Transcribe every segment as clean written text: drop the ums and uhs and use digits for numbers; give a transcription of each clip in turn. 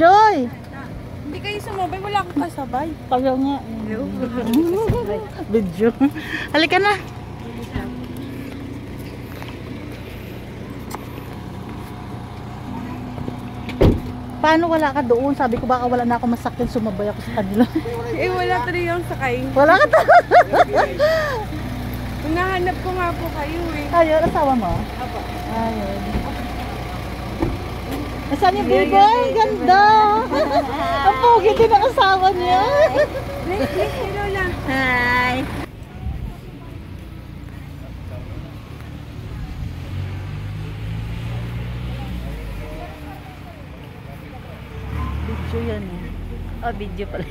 Joy! Hindi kayo sumabay, wala akong kasabay. Pagaw nga. Video. Halika na. Paano wala ka doon? Sabi ko baka wala na ako masakyan, sumabay ako sa kanila. Eh, wala tuloy yung sakay. Wala ka Nahanap ko nga po kayo eh. Ayun, asawa mo? Apo. Ayun. Nasaan yung biboy? Ganda! Ang pogi din ang asawa niya. Hey, Lola. Hi! Video yan eh. Oh, video pala.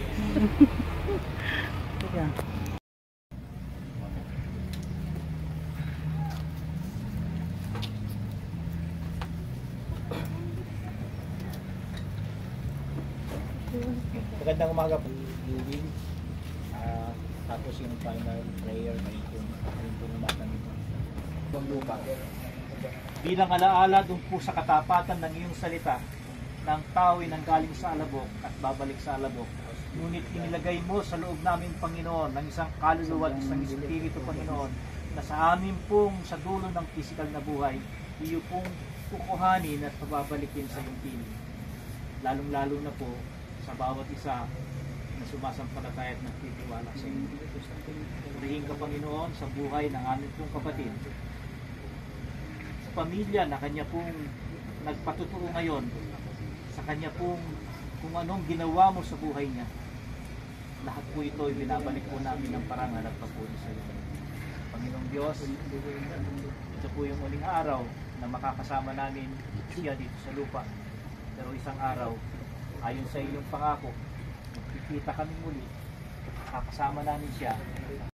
Sige. Magandang umaga po, Viewing. Tapos yung final prayer na yung lumatan nito. Ang lupa. Bilang alaala dun po sa katapatan ng iyong salita, ng tao ay nanggaling sa alabok at babalik sa alabok. Ngunit inilagay mo sa loob namin, Panginoon, ng isang kaluluwa at isang espiritu, Panginoon, na sa amin pong sa dulo ng physical na buhay, iyo pong kukuhanin at pababalikin sa iyong piling. Lalong-lalo na po sa bawat isa na sumasampalataya at nagtitiwala sa iyo. Purihin ka, Panginoon, sa buhay ng aming pong kapatid, sa pamilya na kanya pong nagpatuturo ngayon, sa kanya pong kung anong ginawa mo sa buhay niya. Lahat po ito ay binabalik po namin ng parangal at papuri sa iyo. Panginoong Diyos, ito po yung uling araw na makakasama namin siya dito sa lupa. Pero isang araw, ayon sa iyong pangako, magkikita kami muli, kakasama namin siya